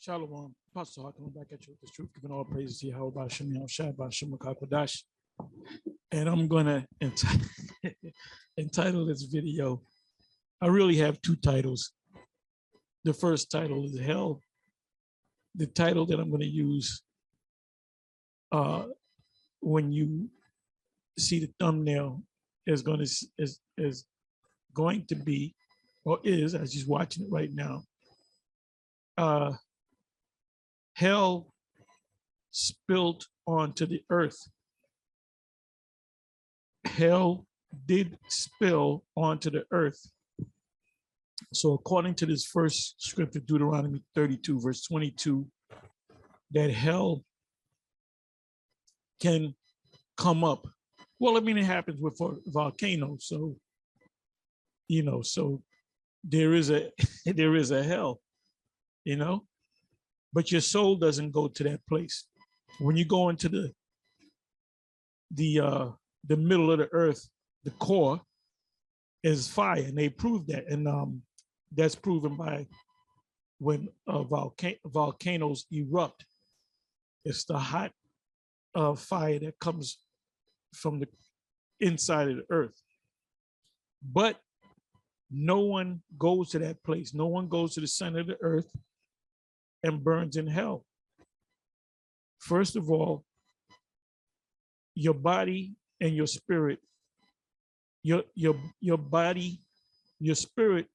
Shalom. Pastor Hawk, coming back at you with the truth, giving all praises to Yahweh Shem Shai Shem Kodash. And I'm going to entitle this video. I really have two titles. The first title is Hell. The title that I'm going to use when you see the thumbnail is going to be, or is, as he's watching it right now, hell spilled onto the earth. Hell did spill onto the earth. So according to this first scripture, Deuteronomy 32, verse 22, that hell can come up. Well, I mean, it happens with volcanoes. So, so there is a there is a hell, but your soul doesn't go to that place. When you go into the middle of the earth, the core is fire, and they proved that, and that's proven by when volcanoes erupt. It's the hot fire that comes from the inside of the earth. But no one goes to that place. No one goes to the center of the earth and burns in hell. First of all, your body and your spirit, your body, your spirit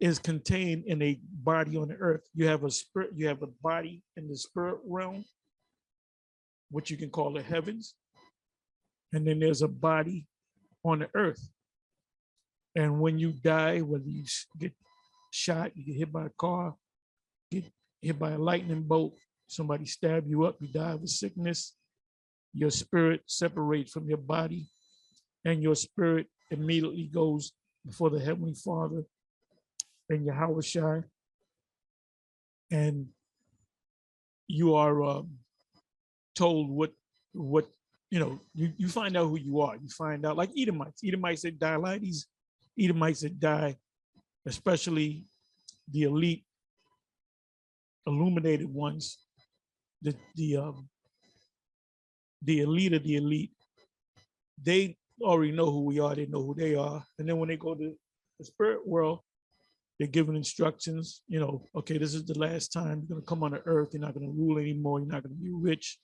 is contained in a body on the earth. You have a spirit, you have a body in the spirit realm, which you can call the heavens. And then there's a body on the earth. And when you die, whether you get shot, you get hit by a car, get hit by a lightning bolt, somebody stab you up, you die of a sickness, your spirit separates from your body, and your spirit immediately goes before the Heavenly Father and Yahweh Shai, and you are told what you find out who you are. You find out, like Edomites that die, like these Edomites that die, especially the elite, illuminated ones, the elite of the elite, they already know who we are, they know who they are. And then when they go to the spirit world, they're given instructions, okay, this is the last time you're going to come on the earth. You're not going to rule anymore. You're not going to be rich.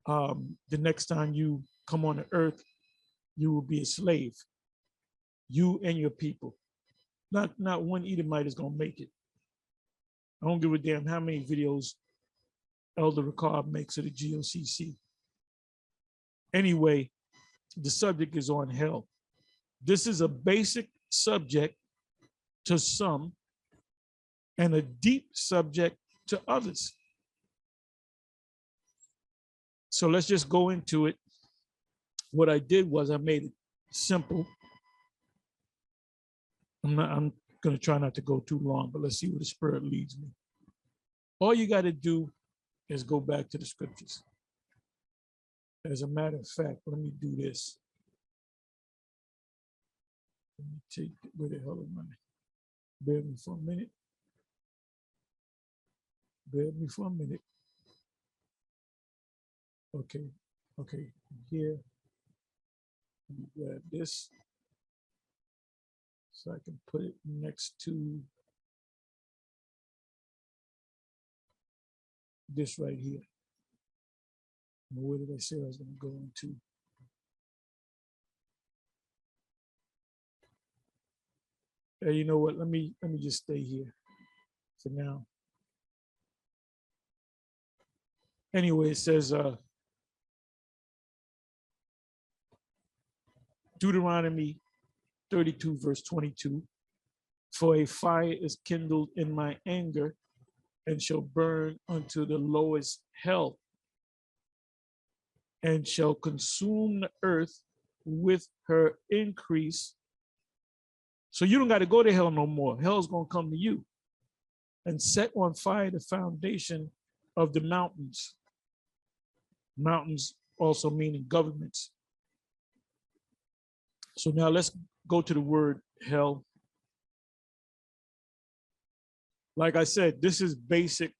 The next time you come on the earth, you will be a slave. You and your people. Not one Edomite is going to make it. I don't give a damn how many videos Elder Ricard makes of the GOCC. Anyway, the subject is on hell. This is a basic subject to some and a deep subject to others. So let's just go into it. What I did was I made it simple. I'm going to try not to go too long, but let's see where the Spirit leads me. All you got to do is go back to the scriptures. As a matter of fact, let me do this. Let me take, where the hell am I? Bear me for a minute. Bear me for a minute. Okay, here. Let me grab this so I can put it next to this right here. Where did I say I was going to go into? Hey, you know what? Let me just stay here for now. Anyway, it says Deuteronomy 32, verse 22. For a fire is kindled in my anger and shall burn unto the lowest hell, and shall consume the earth with her increase. So you don't got to go to hell no more. Hell's going to come to you and set on fire the foundation of the mountains. Mountains also meaning governments. So now let's go to the word hell. like I said, this is basic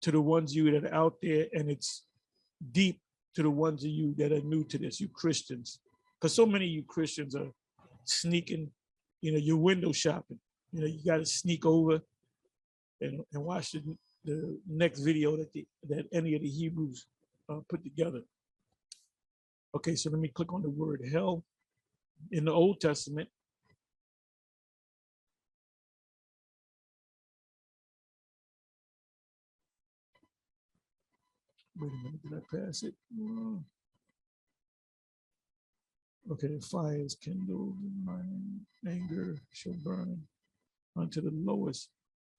to the ones of you that are out there, and it's deep to the ones of you that are new to this, you Christians. Because so many of you Christians are sneaking, you're window shopping. You got to sneak over and watch the next video that any of the Hebrews put together. Okay, so let me click on the word hell in the Old Testament. Wait a minute, did I pass it? Okay, the fire is kindled, and my anger shall burn unto the lowest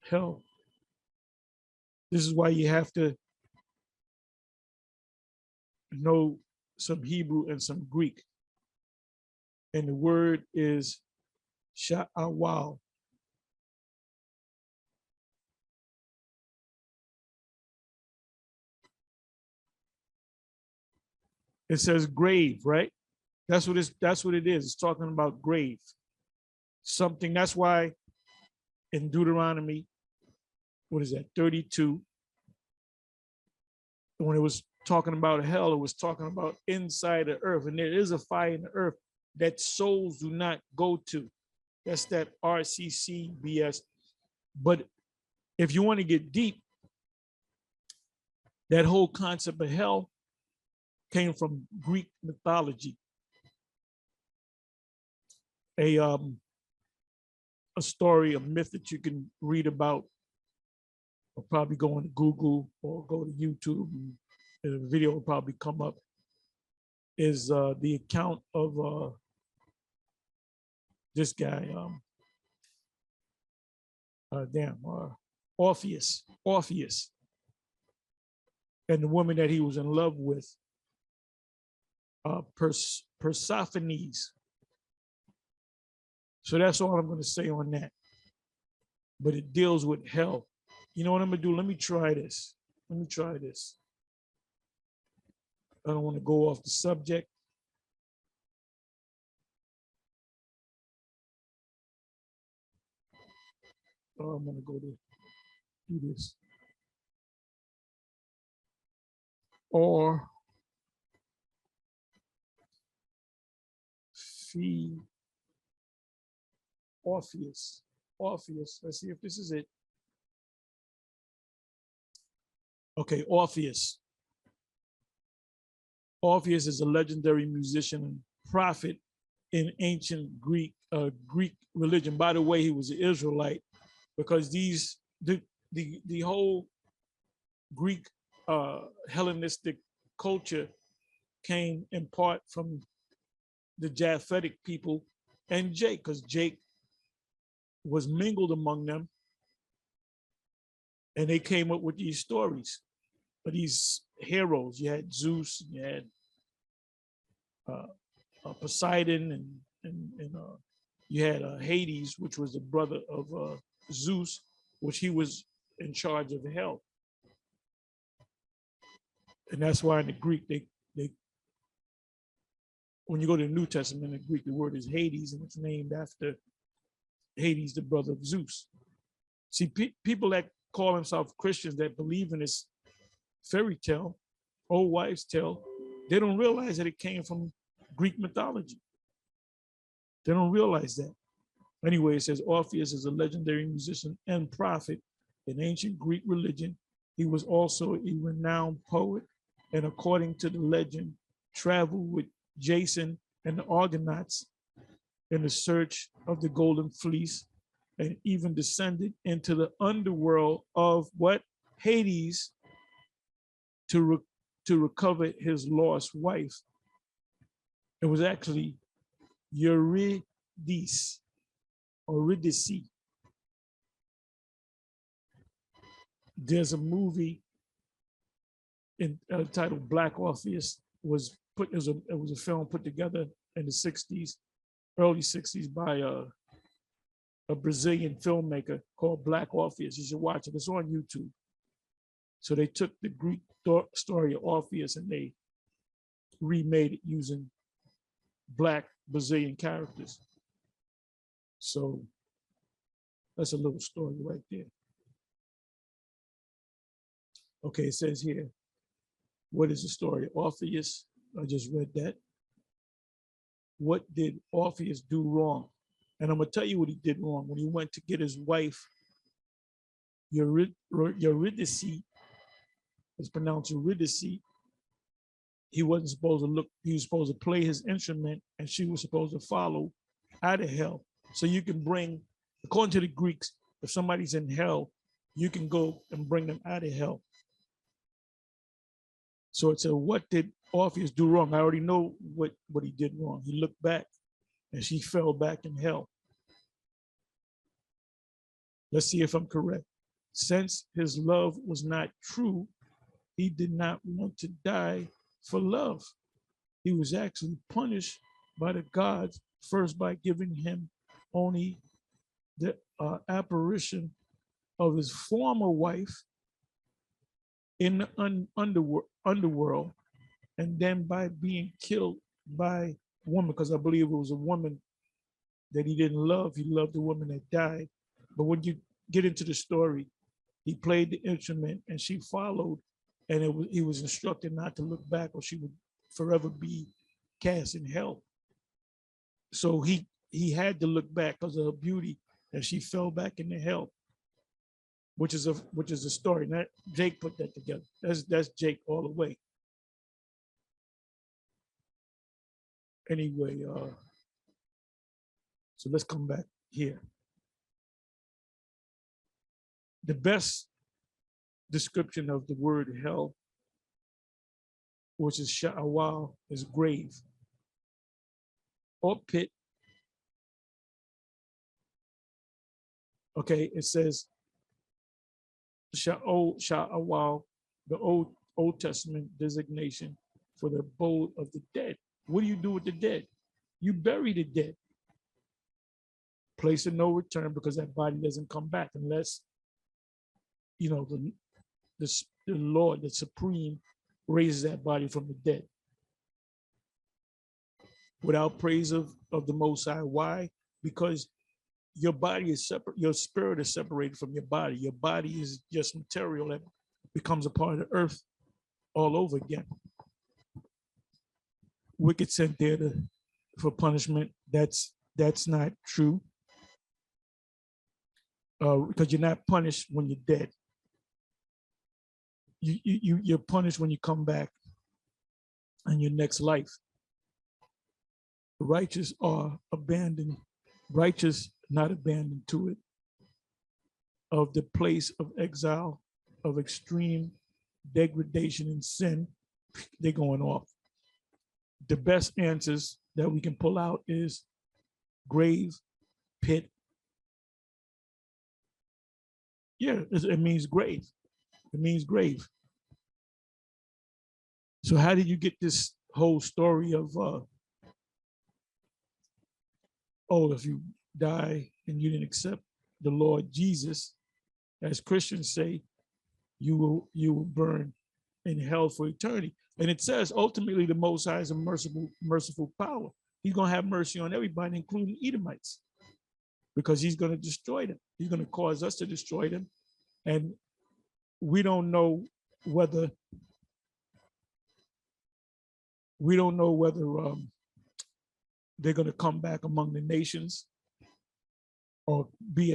hell. This is why you have to know some Hebrew and some Greek. And the word is sha'awal. It says grave, right? That's what it is. It's talking about grave. Something. That's why in Deuteronomy, what is that, 32, when it was talking about hell, it was talking about inside the earth. And there is a fire in the earth that souls do not go to. That's that RCC BS. But if you want to get deep, that whole concept of hell came from Greek mythology. A story, a myth that you can read about, or probably go on Google or go to YouTube, and a video will probably come up, is the account of this guy, Orpheus, and the woman that he was in love with, Persophones. So that's all I'm going to say on that. But it deals with hell. You know what I'm going to do? Let me try this. I don't want to go off the subject. I'm going to go to do this. Or fee Orpheus. Let's see if this is it. Okay, Orpheus. Orpheus is a legendary musician and prophet in ancient Greek religion. By the way, he was an Israelite, because the whole Greek Hellenistic culture came in part from the Japhetic people and Jake, because Jake was mingled among them, and they came up with these stories of these heroes. You had Zeus, you had Poseidon, and you had Hades, which was the brother of Zeus, which he was in charge of hell. And that's why in the Greek, they when you go to the New Testament in the Greek, the word is Hades, and it's named after Hades, the brother of Zeus. See, people that call themselves Christians that believe in this fairy tale, old wives' tale, they don't realize that it came from Greek mythology. They don't realize that. Anyway, it says Orpheus is a legendary musician and prophet in ancient Greek religion. He was also a renowned poet, and according to the legend, traveled with Jason and the Argonauts in the search of the golden fleece, and even descended into the underworld of what? Hades, to recover his lost wife. It was actually Eurydice. There's a movie titled Black Orpheus. It was a film put together in the 60s, early 60s, by a Brazilian filmmaker called Black Orpheus. You should watch it. It's on YouTube. So they took the Greek story of Orpheus and they remade it using Black Brazilian characters. So That's a little story right there. Okay, it says here, what is the story? Orpheus, I just read that. What did Orpheus do wrong? And I'm going to tell you what he did wrong. When he went to get his wife, Eurydice, it's pronounced Eurydice, he wasn't supposed to look, he was supposed to play his instrument, and she was supposed to follow out of hell. So you can bring, according to the Greeks, if somebody's in hell, you can go and bring them out of hell. So it said, what did Orpheus do wrong? I already know what he did wrong. He looked back and she fell back in hell. Let's see if I'm correct. Since his love was not true, he did not want to die for love. He was actually punished by the gods, first by giving him only the apparition of his former wife in the underworld, and then by being killed by a woman, because I believe it was a woman that he didn't love. He loved the woman that died. But when you get into the story, he played the instrument and she followed, and he was instructed not to look back or she would forever be cast in hell. So he had to look back because of her beauty, and she fell back into hell, which is a story. That Jake put that together. That's Jake all the way. Anyway, so let's come back here. The best description of the word hell, which is sha'awal, is grave or pit. Okay, it says sha'awal, the Old Testament designation for the abode of the dead. What do you do with the dead? You bury the dead. Place of no return, because that body doesn't come back unless, you know, the Lord, the Supreme, raises that body from the dead. Without praise of the Most High. Why? Because your body is separate, your spirit is separated from your body. Your body is just material that becomes a part of the earth all over again. Wicked sent there for punishment. That's not true. Because you're not punished when you're dead. You're punished when you come back in your next life. The righteous are abandoned, righteous not abandoned to it, of the place of exile, of extreme degradation and sin. They're going off. The best answers that we can pull out is grave, pit. Yeah, it means grave. It means grave. So how did you get this whole story of, if you die and you didn't accept the Lord Jesus, as Christians say, you will burn in hell for eternity. And it says ultimately the Most High is a merciful power. He's going to have mercy on everybody, including Edomites, because he's going to destroy them. He's going to cause us to destroy them. And we don't know whether they're going to come back among the nations or be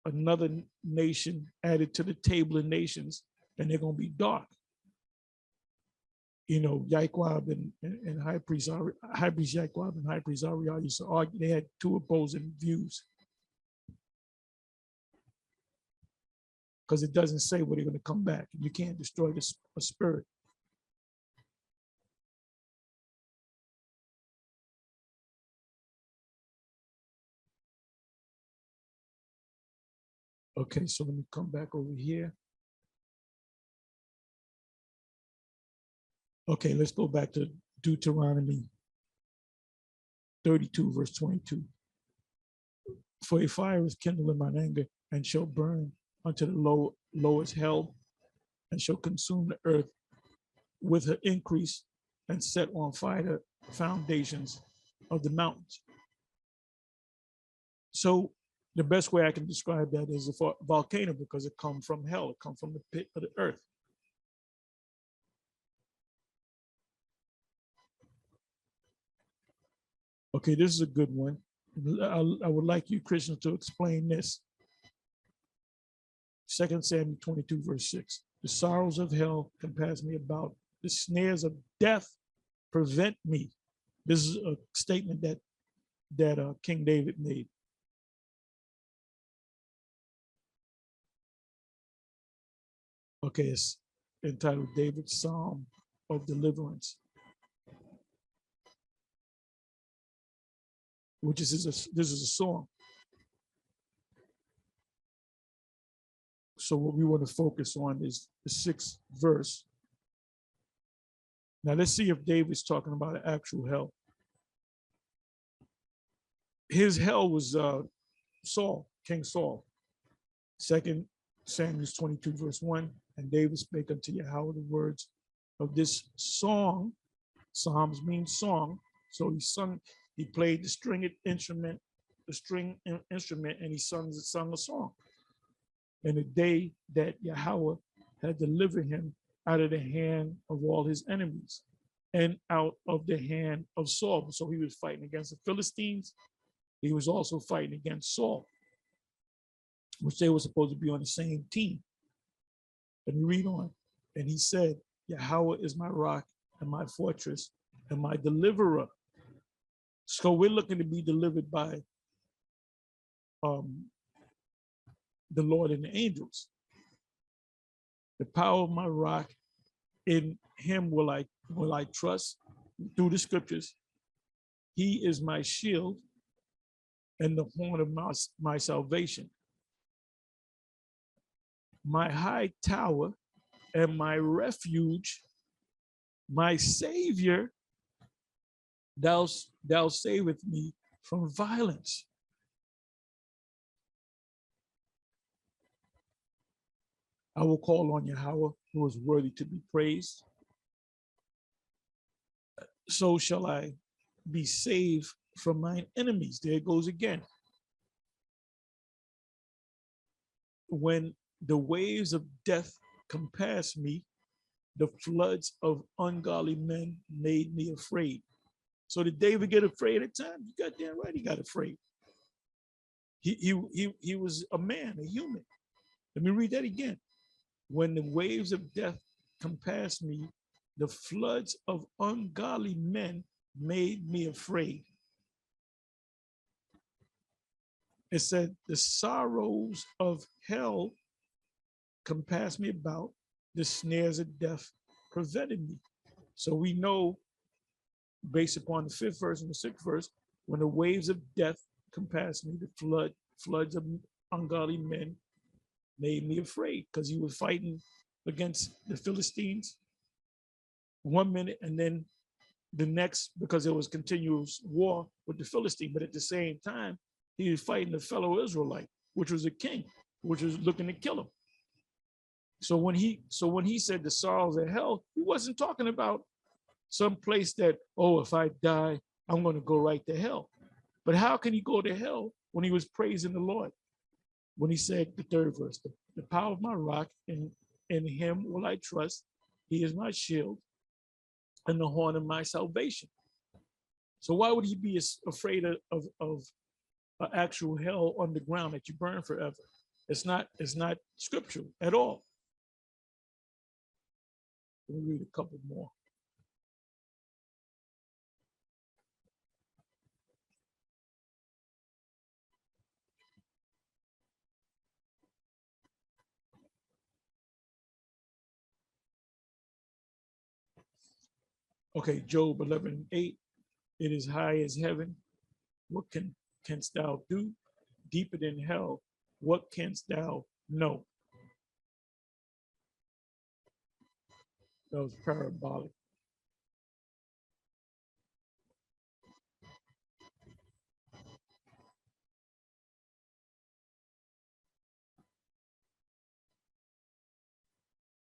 another nation added to the table of nations, and they're going to be dark. You know, Yaquab and High Priest Yaquab and High Priest Ariel used to argue. They had two opposing views, because it doesn't say where they're going to come back. You can't destroy a spirit. Okay, so let me come back over here. Okay, let's go back to Deuteronomy 32, verse 22. For a fire is kindled in mine anger, and shall burn unto the lowest hell, and shall consume the earth with her increase, and set on fire the foundations of the mountains. So The best way I can describe that is a volcano, because it comes from hell. It comes from the pit of the earth. Okay, this is a good one. I would like you, Christians, to explain this. 2 Samuel 22, verse 6. The sorrows of hell compass me about. The snares of death prevent me. This is a statement that King David made. Okay, it's entitled David's Psalm of Deliverance, which is this is a song. So what we want to focus on is the 6th verse. Now let's see if David's talking about an actual hell. His hell was Saul, King Saul. 2 Samuel 22, verse 1. And David spake unto Yahweh the words of this song. Psalms means song. So he played the string instrument, and he sung a song. And the day that Yahweh had delivered him out of the hand of all his enemies and out of the hand of Saul. So he was fighting against the Philistines. He was also fighting against Saul, which they were supposed to be on the same team. And we read on. And he said, Yahweh is my rock and my fortress and my deliverer. So we're looking to be delivered by the Lord and the angels. The power of my rock, in him will I trust through the scriptures. He is my shield and the horn of my salvation. My high tower and my refuge, my savior, thou saveth me from violence. I will call on Yahweh, who is worthy to be praised. So shall I be saved from mine enemies. There it goes again. When the waves of death compassed me, the floods of ungodly men made me afraid. So did David get afraid at times? You got damn right he got afraid. He was a man, a human. Let me read that again. When the waves of death compassed me, the floods of ungodly men made me afraid. It said, the sorrows of hell compassed me about, the snares of death prevented me. So we know, based upon the 5th verse and the 6th verse, when the waves of death compassed me, the floods of ungodly men made me afraid, because he was fighting against the Philistines 1 minute, and then the next, because there was continuous war with the Philistine, but at the same time, he was fighting the fellow Israelite, which was a king, which was looking to kill him. So when he said the sorrows of hell, he wasn't talking about some place that, oh, if I die, I'm going to go right to hell. But how can he go to hell when he was praising the Lord? When he said, the 3rd verse, the power of my rock, and in him will I trust. He is my shield and the horn of my salvation. So why would he be afraid of an actual hell on the ground that you burn forever? It's not scriptural at all. Let me read a couple more. Okay, Job 11:8. It is high as heaven. What canst thou do? Deeper than hell. What canst thou know? That was parabolic.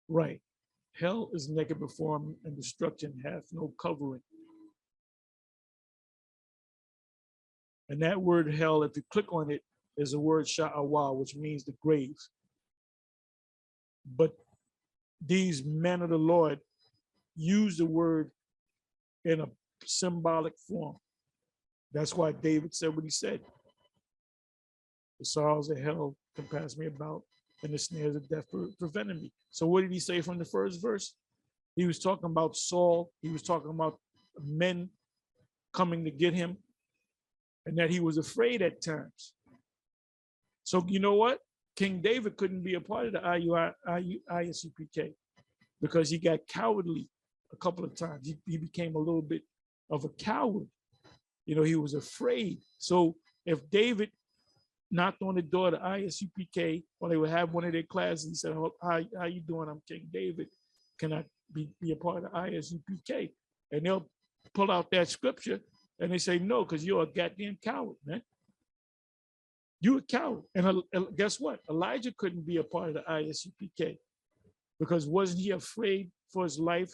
Right. Hell is naked before him, and destruction hath no covering. And that word hell, if you click on it, is the word sha'awah, which means the grave. But these men of the Lord use the word in a symbolic form. That's why David said what he said. The sorrows of hell compass me about, and the snares of death prevented me. So what did he say from the first verse? He was talking about Saul. He was talking about men coming to get him, and that he was afraid at times. So you know what? King David couldn't be a part of the ISUPK because he got cowardly a couple of times. He became a little bit of a coward. You know, he was afraid. So if David knocked on the door of the ISUPK when they would have one of their classes, he said, "Oh, how you doing? I'm King David. Can I be a part of the ISUPK?" And they'll pull out that scripture and they say, "No, because you're a goddamn coward, man. You a coward." And guess what? Elijah couldn't be a part of the ISUPK because wasn't he afraid for his life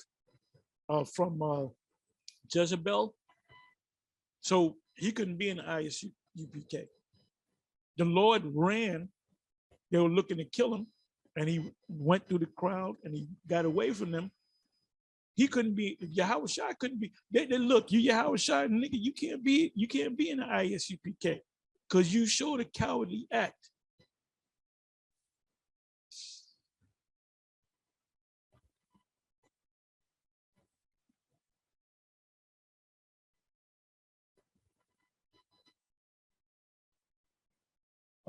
from Jezebel? So he couldn't be in the ISUPK. The Lord ran. They were looking to kill him, and he went through the crowd and he got away from them. He couldn't be. Yahweh Shai couldn't be. They look, you Yahweh Shai, nigga, you can't be in the ISUPK because you showed a cowardly act.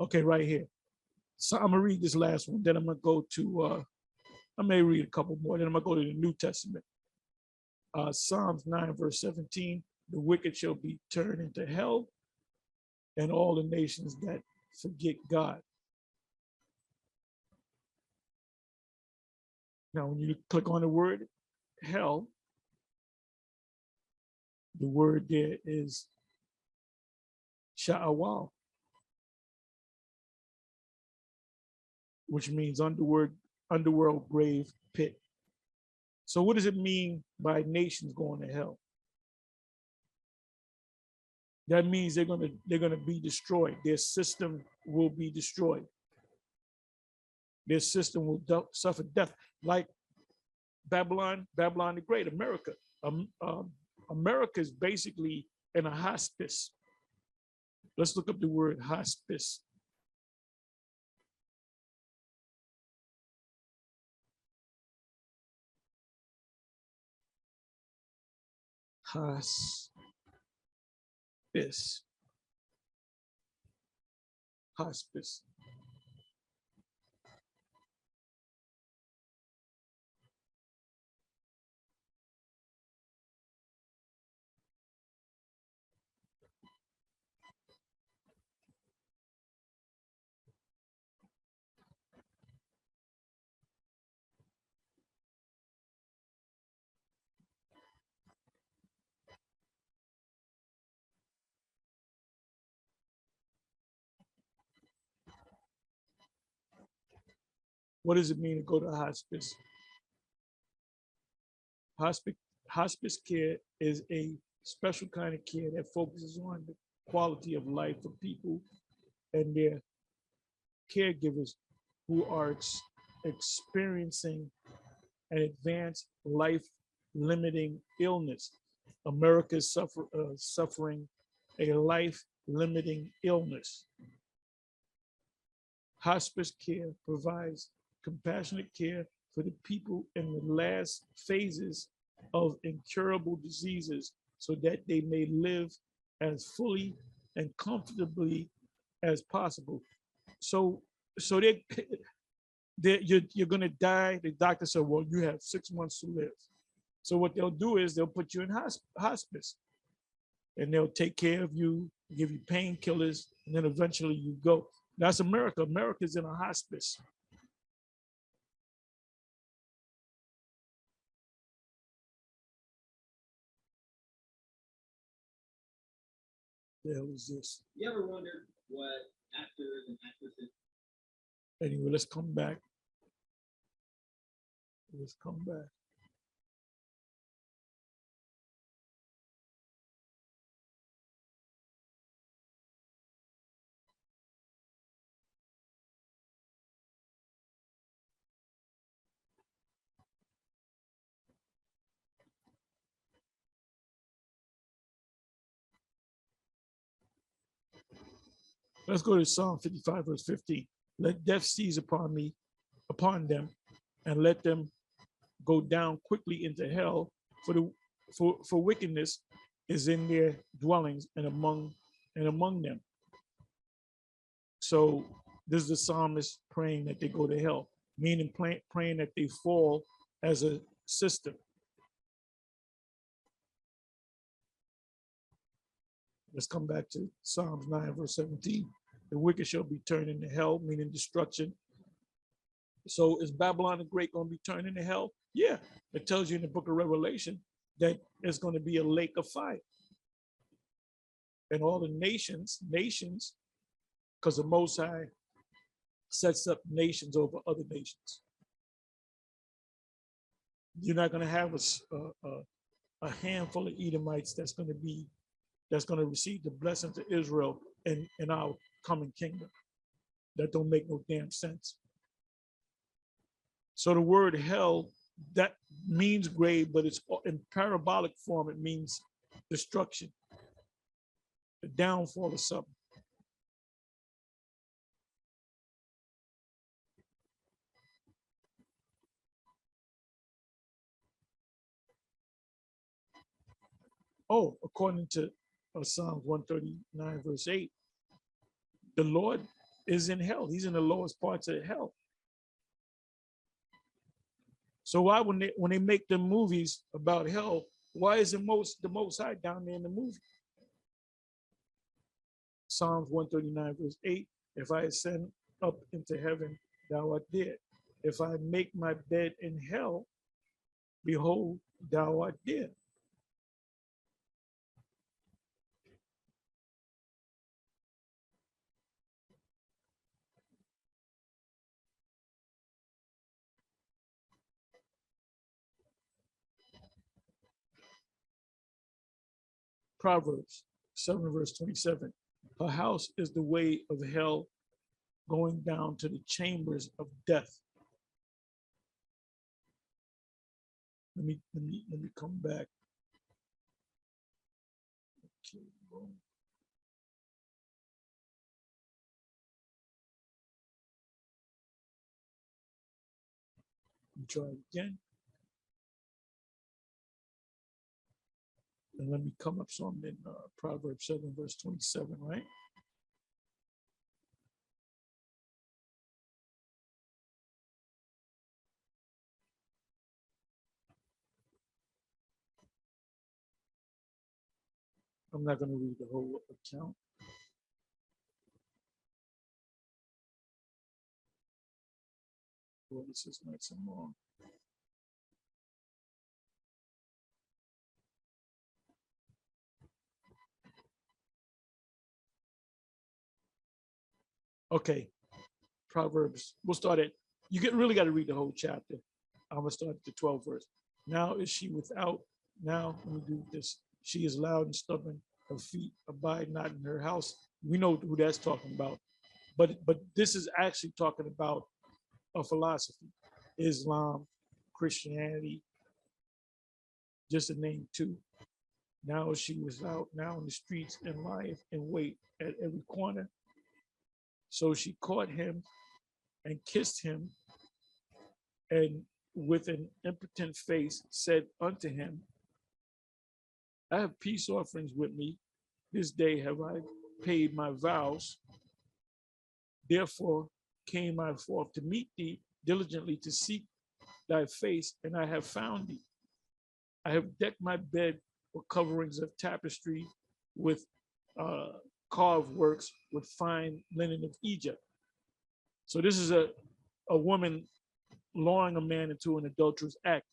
Okay, right here. So I'm gonna read this last one. Then I'm gonna go to. I may read a couple more. Then I'm gonna go to the New Testament. Psalms 9, verse 17. The wicked shall be turned into hell, and all the nations that forget God. Now, when you click on the word hell, the word there is sha'awal, which means underworld, grave, pit. So what does it mean by nations going to hell? That means they're gonna be destroyed. Their system will be destroyed. Their system will suffer death, like Babylon the Great, America. America is basically in a hospice. Let's look up the word hospice. Hospice. Hospice. What does it mean to go to hospice? Hospice care is a special kind of care that focuses on the quality of life for people and their caregivers who are experiencing an advanced life-limiting illness. America is suffering a life-limiting illness. Hospice care provides compassionate care for the people in the last phases of incurable diseases so that they may live as fully and comfortably as possible. So you're going to die. The doctor said, well, you have 6 months to live. So what they'll do is they'll put you in hospice and they'll take care of you, give you painkillers, and then eventually you go. That's America. America's in a hospice. The hell is this? You ever wondered what actors and actresses? Anyway, let's come back. Let's come back. Let's go to Psalm 55, verse 15. Let death seize upon them, and let them go down quickly into hell, for wickedness is in their dwellings and among them. So this is the psalmist praying that they go to hell, meaning praying that they fall as a system. Let's come back to Psalms 9, verse 17. The wicked shall be turned into hell, meaning destruction. So is Babylon the Great going to be turned into hell? Yeah, it tells you in the book of Revelation that it's going to be a lake of fire. And all the nations, because the Most High sets up nations over other nations. You're not going to have a handful of Edomites that's going to receive the blessings of Israel in our coming kingdom. That don't make no damn sense. So the word hell, that means grave, but it's in parabolic form. It means destruction, the downfall of something. Oh, according to Psalms 139, verse 8, the Lord is in hell. He's in the lowest parts of hell. So why, when they make the movies about hell, why is the most high down there in the movie? Psalms 139, verse 8, if I ascend up into heaven, thou art there. If I make my bed in hell, behold, thou art there. Proverbs 7, verse 27. Her house is the way of hell, going down to the chambers of death. Let me come back. Okay, boom. Let me try it again. And let me come up some in Proverbs 7, verse 27, right? I'm not going to read the whole account. Well, this is nice and long. Okay, Proverbs. We'll start at, really got to read the whole chapter. I'm going to start at the 12th verse. Now is she without, now let me do this. She is loud and stubborn, her feet abide not in her house. We know who that's talking about. But this is actually talking about a philosophy. Islam, Christianity, just to name two. Now she was out now in the streets and lieth in wait at every corner. So she caught him and kissed him, and with an impotent face said unto him, I have peace offerings with me. This day have I paid my vows. Therefore came I forth to meet thee diligently to seek thy face, and I have found thee. I have decked my bed with coverings of tapestry, with carved works, with fine linen of Egypt. So this is a woman luring a man into an adulterous act.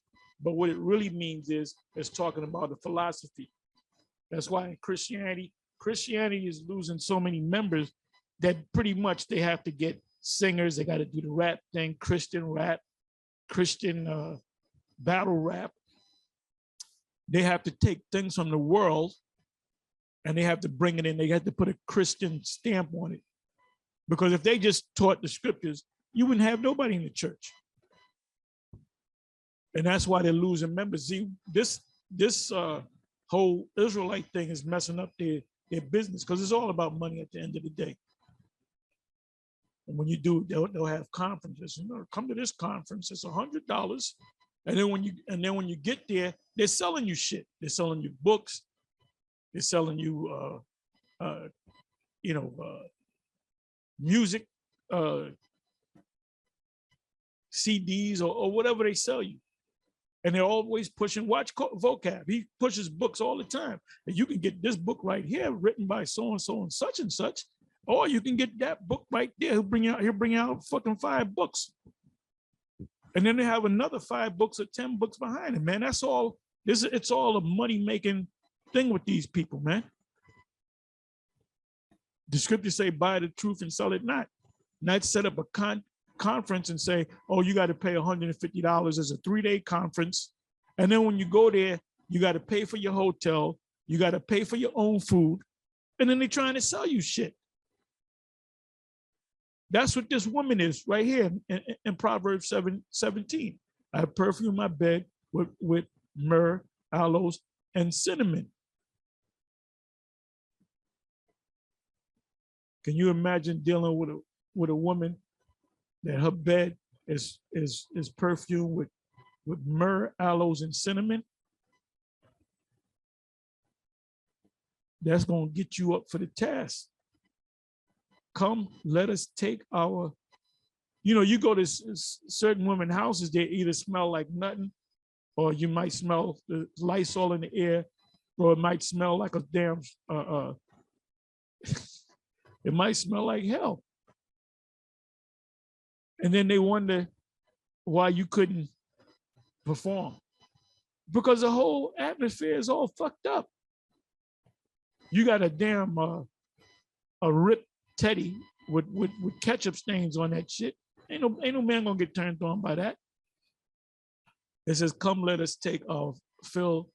But what it really means is it's talking about a philosophy. That's why in Christianity is losing so many members that pretty much they have to get singers. They got to do the rap thing, Christian rap, Christian battle rap. They have to take things from the world and they have to bring it in. They have to put a Christian stamp on it. Because if they just taught the scriptures, you wouldn't have nobody in the church. And that's why they're losing members. See, this whole Israelite thing is messing up their business, because it's all about money at the end of the day. And when you do, they'll have conferences. You know, come to this conference, it's $100. And then when you get there, they're selling you shit. They're selling you books. They're selling you, you know, music, CDs or whatever they sell you. And they're always pushing, watch vocab. He pushes books all the time. And you can get this book right here written by so-and-so and such, or you can get that book right there. He'll bring out fucking 5 books. And then they have another 5 books or 10 books behind it, man. That's all, it's all a money-making thing with these people, man. The scriptures say, buy the truth and sell it not. Not set up a conference and say, oh, you got to pay $150 as a 3-day conference. And then when you go there, you got to pay for your hotel. You got to pay for your own food. And then they're trying to sell you shit. That's what this woman is right here in Proverbs 7:17. I perfume my bed with myrrh, aloes, and cinnamon. Can you imagine dealing with a woman that her bed is perfumed with myrrh, aloes, and cinnamon? That's gonna get you up for the task. Come, let us take our, you go to certain women houses, they either smell like nothing, or you might smell the Lysol in the air, or it might smell like a damn, it might smell like hell. And then they wonder why you couldn't perform. Because the whole atmosphere is all fucked up. You got a damn, a ripped teddy with ketchup stains on that shit. Ain't no man gonna get turned on by that. It says, come, let us take our fill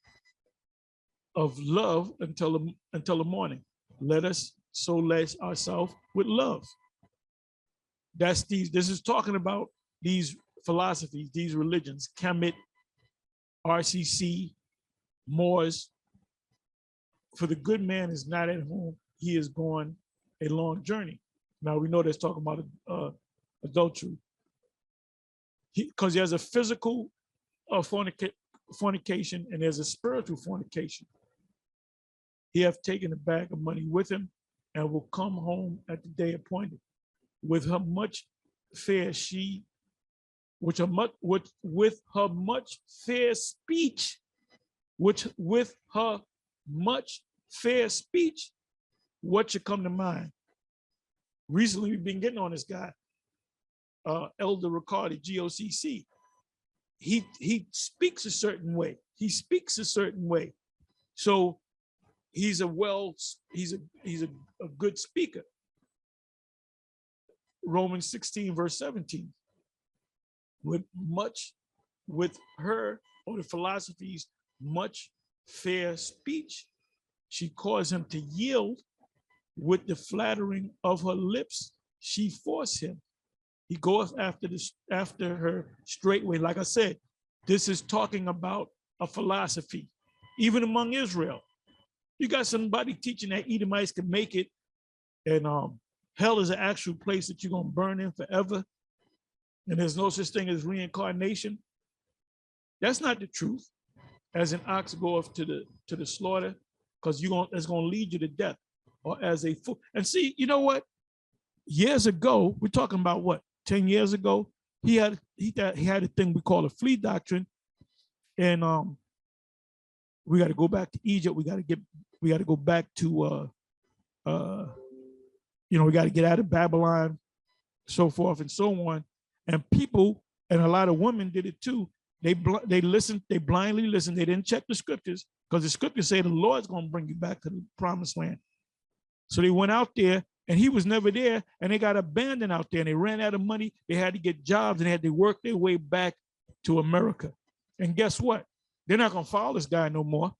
of love until the morning. Let us solace ourselves with love. This is talking about these philosophies, these religions, Kemet, RCC, Moors. For the good man is not at home, he is going a long journey. Now we know that's talking about adultery. Because there's a physical fornication and there's a spiritual fornication. He hath taken a bag of money with him and will come home at the day appointed. With her much fair she, with her much fair speech, with her much fair speech, what should come to mind? Recently, we've been getting on this guy, Elder Riccardi, GOCC. He speaks a certain way. So he's a good speaker. Romans 16, verse 17. With her, or the philosophies, much fair speech, she caused him to yield. With the flattering of her lips, she forced him. He goeth after her straightway. Like I said, this is talking about a philosophy, even among Israel. You got somebody teaching that Edomites can make it, and hell is an actual place that you're gonna burn in forever, and there's no such thing as reincarnation. That's not the truth. As an ox goeth to the slaughter, because it's gonna lead you to death, or as a fool. And see, you know what? Years ago, we're talking about what, 10 years ago, he had a thing we call a flea doctrine, and we got to go back to Egypt. We got to go back to we got to get out of Babylon, so forth and so on. And people, and a lot of women did it too. They listened, they blindly listened. They didn't check the scriptures, because the scriptures say the Lord's going to bring you back to the promised land. So they went out there, and he was never there, and they got abandoned out there, and they ran out of money. They had to get jobs, and they had to work their way back to America. And guess what? They're not going to follow this guy no more.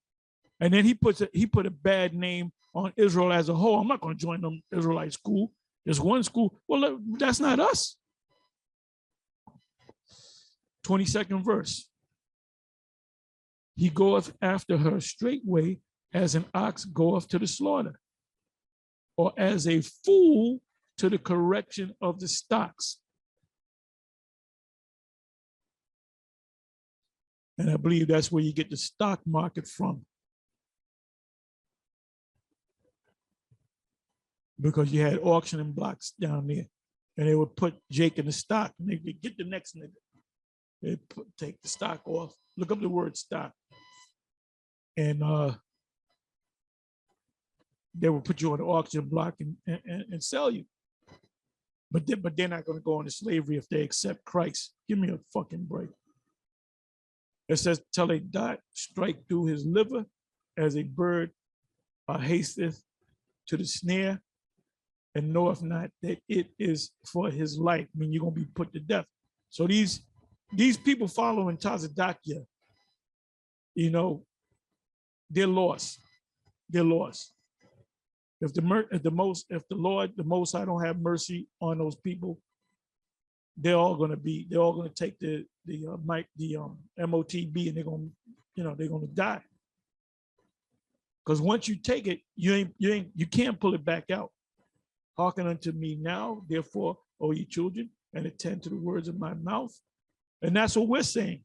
And then he put a bad name on Israel as a whole. I'm not going to join them Israelite school. There's one school. Well, that's not us. 22nd verse. He goeth after her straightway, as an ox goeth to the slaughter, or as a fool to the correction of the stocks. And I believe that's where you get the stock market from. Because you had auctioning blocks down there. And they would put Jake in the stock, and they would get the next nigga. They take the stock off. Look up the word stock. And they will put you on the auction block and sell you. But they're not going to go into slavery if they accept Christ. Give me a fucking break. It says, till a dart strike through his liver, as a bird hasteth to the snare, and knoweth not that it is for his life. I mean, you're going to be put to death. So these people following Tazadakia, you know, they're lost. They're lost. If the Lord, the Most High, don't have mercy on those people, they're all going to take the MOTB, and they're going to die. Because once you take it, you can't pull it back out. Hearken unto me now, therefore, O ye children, and attend to the words of my mouth. And that's what we're saying.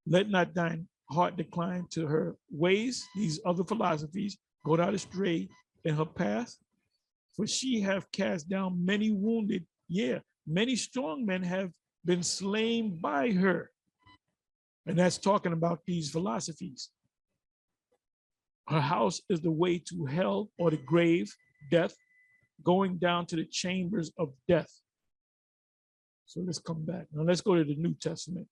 Let not thine heart decline to her ways, these other philosophies, go not astray in her path, for she have cast down many wounded, many strong men have been slain by her. And that's talking about these philosophies. Her house is the way to hell, or the grave, death, going down to the chambers of death. So let's come back. Now let's go to the New Testament.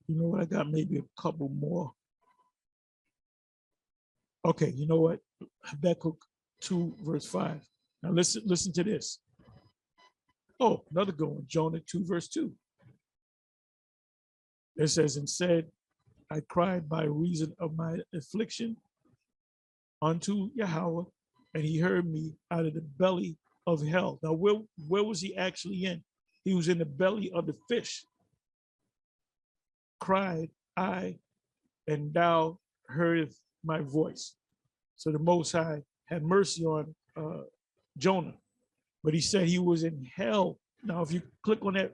You know what? I got maybe a couple more. Okay, you know what? Habakkuk 2, verse 5. Now listen to this. Oh, another good one. Jonah 2, verse 2. It says, and said, I cried by reason of my affliction unto Yahweh, and he heard me out of the belly of hell. Now, where was he actually in? He was in the belly of the fish. Cried I, and thou heardest my voice. So the Most High had mercy on Jonah, but he said he was in hell. Now, if you click on that,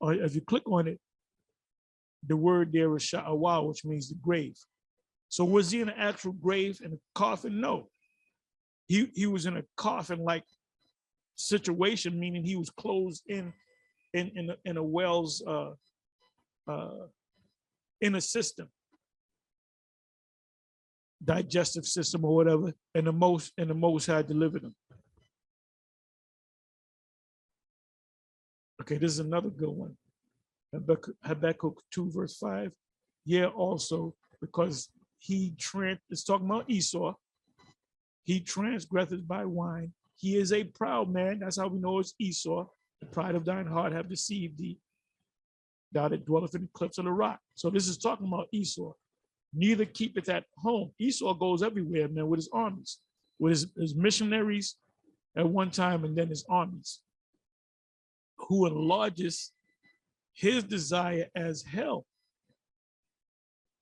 or if you click on it, the word there is sha'awa, which means the grave. So was he in an actual grave, in a coffin? No. He was in a coffin-like situation, meaning he was closed in a well's in a system, digestive system or whatever, and the most High delivered him. Okay, this is another good one. Habakkuk 2, verse 5. Yeah, also, because it's talking about Esau. He transgresseth by wine. He is a proud man. That's how we know it's Esau. The pride of thine heart have deceived thee. Thou that dwelleth in the cliffs of the rock. So this is talking about Esau. Neither keepeth at home. Esau goes everywhere, man, with his armies, with his missionaries at one time, and then his armies, who enlarges his desire as hell.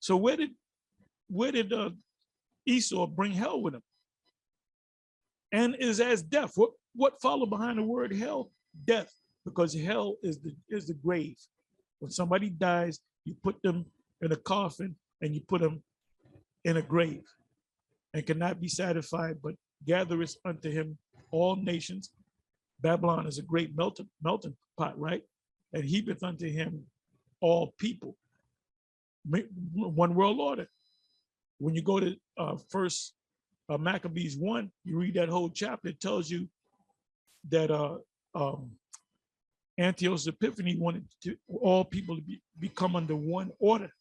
So where did Esau bring hell with him? And is as death. What followed behind the word hell? Death, because hell is the grave. When somebody dies, you put them in a coffin and you put them in a grave, and cannot be satisfied, but gathereth unto him all nations. Babylon is a great melting pot, right? And heapeth unto him all people. One world order. When you go to First Maccabees 1, you read that whole chapter. It tells you that Antiochus Epiphanes wanted all people to become under one order.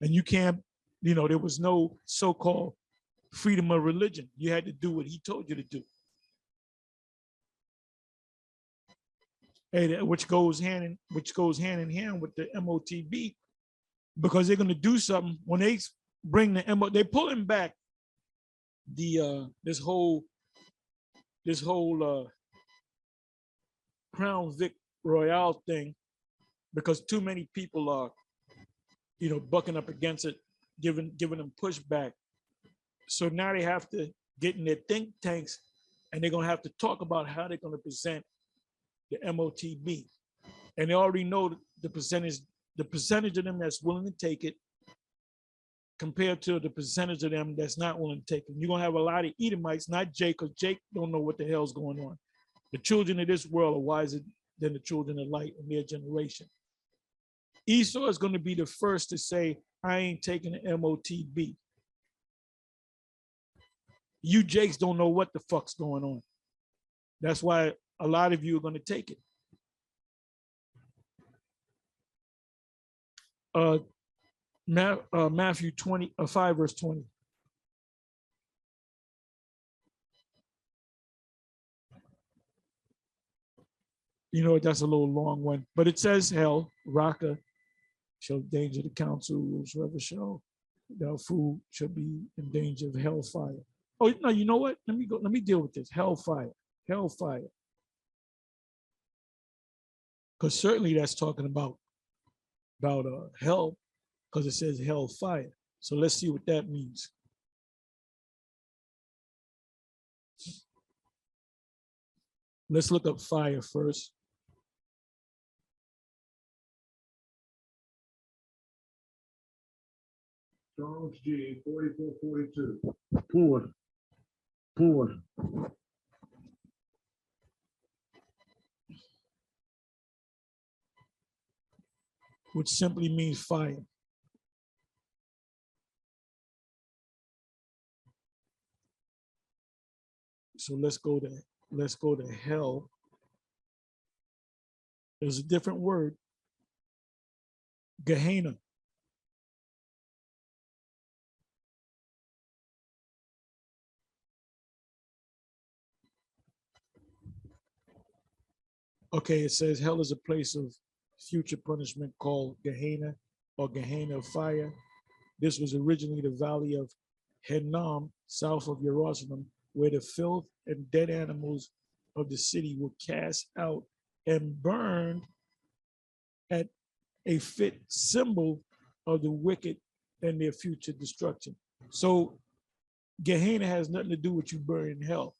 And you can't, there was no so-called freedom of religion. You had to do what he told you to do. And which goes hand in hand with the MOTB, because they're going to do something when they bring they're pulling back the this whole Crown Vic Royale thing because too many people are, bucking up against it, giving them pushback. So now they have to get in their think tanks and they're going to have to talk about how they're going to present the MOTB. And they already know the percentage of them that's willing to take it compared to the percentage of them that's not willing to take it. You're going to have a lot of Edomites, not Jake, because Jake don't know what the hell's going on. The children of this world are wiser than the children of light in their generation. Esau is going to be the first to say, I ain't taking the MOTB. You Jakes don't know what the fuck's going on. That's why a lot of you are going to take it. Matthew 5 verse 20. That's a little long one, but it says hell, Raka, shall danger the council, whosoever shall without food shall be in danger of hellfire. Oh no, you know what? Let me deal with this. Hellfire. Because certainly that's talking about hell, because it says hellfire. So let's see what that means. Let's look up fire first. Strong's G 4442. Poor. Which simply means fire. So let's go to hell. There's a different word. Gehenna. Okay, it says hell is a place of future punishment called Gehenna or Gehenna of fire. This was originally the valley of Hinnom, south of Jerusalem, where the filth and dead animals of the city were cast out and burned at a fit symbol of the wicked and their future destruction. So Gehenna has nothing to do with you burning hell.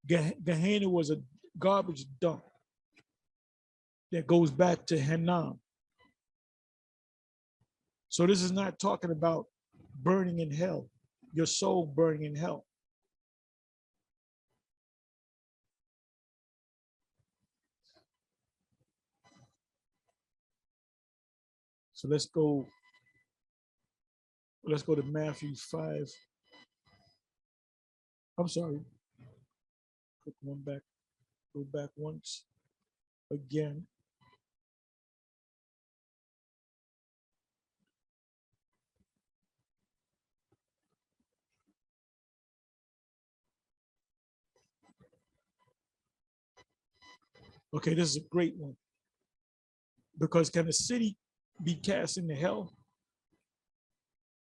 Gehenna was a garbage dump that goes back to Hinnom. So this is not talking about burning in hell, your soul burning in hell. So let's go to Matthew 5. I'm sorry. Click one back, go back once again. Okay, this is a great one. Because can a city be cast into hell?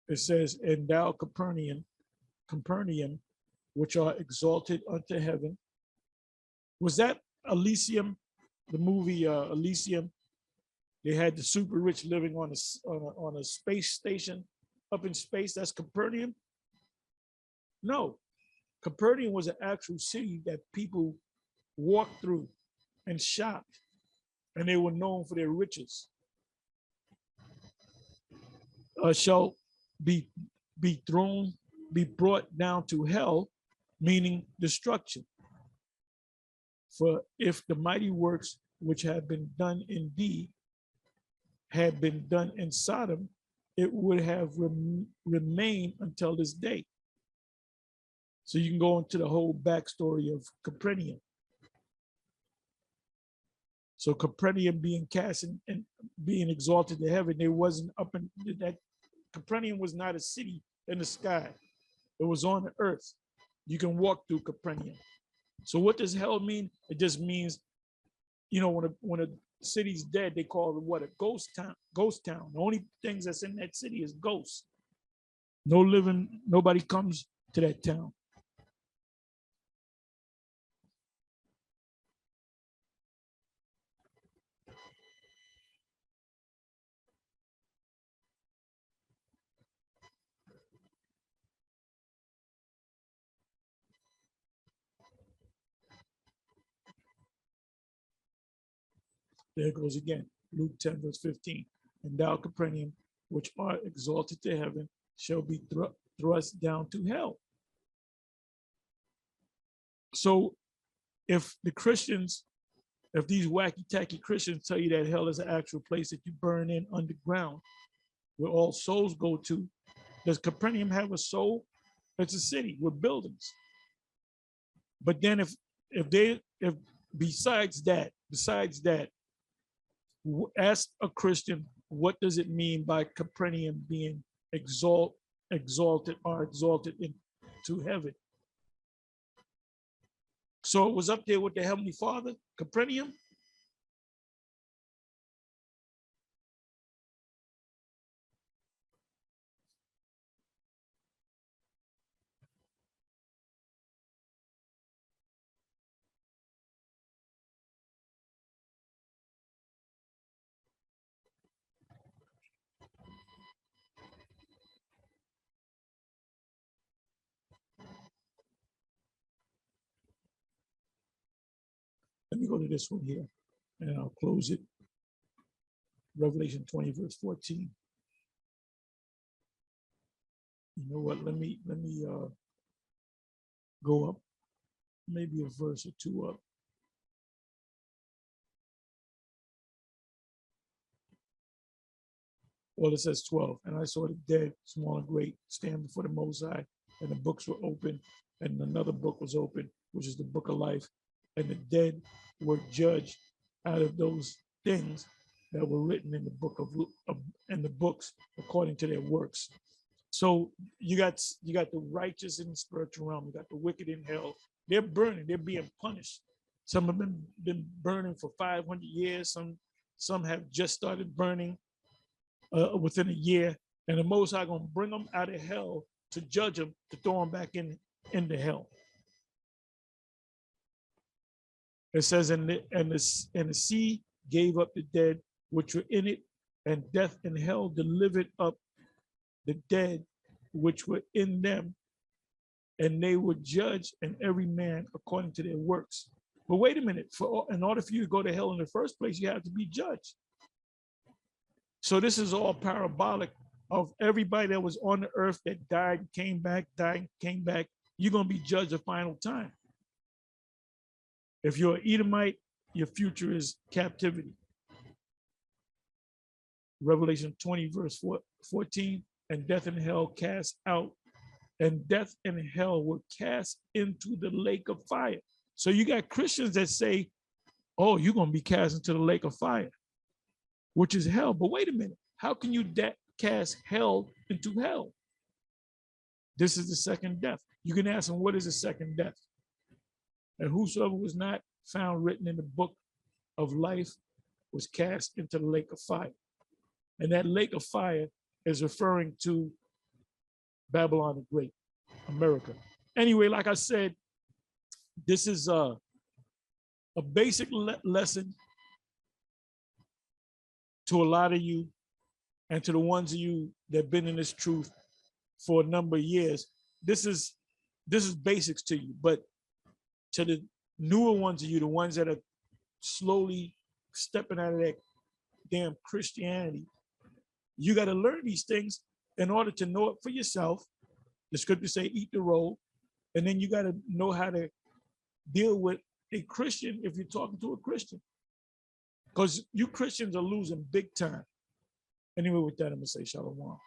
It says, and thou Capernaum, which are exalted unto heaven. Was that Elysium, the movie Elysium? They had the super rich living on a space station up in space. That's Capernaum? No, Capernaum was an actual city that people walked through and shopped, and they were known for their riches. Shall be brought down to hell, meaning destruction. For if the mighty works which have been done in thee had been done in Sodom, it would have remained until this day. So you can go into the whole backstory of Capernaum. So Capernaum being cast and being exalted to heaven, there wasn't up in that. Capernaum was not a city in the sky. It was on the earth. You can walk through Capernaum. So what does hell mean? It just means, when a city's dead, they call it what? A ghost town. Ghost town. The only things that's in that city is ghosts. No living, nobody comes to that town. There it goes again. Luke 10, verse 15. And thou, Capernaum, which art exalted to heaven, shall be thrust down to hell. So if the Christians, if these wacky tacky Christians tell you that hell is an actual place that you burn in underground, where all souls go to, does Capernaum have a soul? It's a city with buildings. But then if besides that, ask a Christian, what does it mean by Capernaum being exalted into heaven? So it was up there with the Heavenly Father, Capernaum. Let me go to this one here, and I'll close it. Revelation 20, verse 14. You know what? Let me go up, maybe a verse or two up. Well, it says 12. And I saw the dead, small and great, stand before the Most High, and the books were open, and another book was open, which is the book of life. And the dead were judged out of those things that were written in the book of in the books according to their works. So you got the righteous in the spiritual realm, you got the wicked in hell. They're burning, they're being punished. Some have been burning for 500 years. Some have just started burning within a year, and the Most High gonna bring them out of hell to judge them, to throw them back into hell. It says, and the sea gave up the dead which were in it, and death and hell delivered up the dead which were in them, and they were judged, and every man according to their works. But wait a minute, in order for you to go to hell in the first place, you have to be judged. So this is all parabolic of everybody that was on the earth that died, came back, you're going to be judged the final time. If you're an Edomite, your future is captivity. Revelation 20, verse 14, and death and hell cast out, and death and hell were cast into the lake of fire. So you got Christians that say, oh, you're going to be cast into the lake of fire, which is hell. But wait a minute, how can you cast hell into hell? This is the second death. You can ask them, what is the second death? And whosoever was not found written in the book of life was cast into the lake of fire. And that lake of fire is referring to Babylon the Great, America. Anyway, like I said, this is a basic lesson to a lot of you, and to the ones of you that have been in this truth for a number of years. This is basics to you, but to the newer ones of you, the ones that are slowly stepping out of that damn Christianity, you got to learn these things in order to know it for yourself. The scriptures say, eat the roll. And then you got to know how to deal with a Christian if you're talking to a Christian. Because you Christians are losing big time. Anyway, with that, I'm going to say shalom.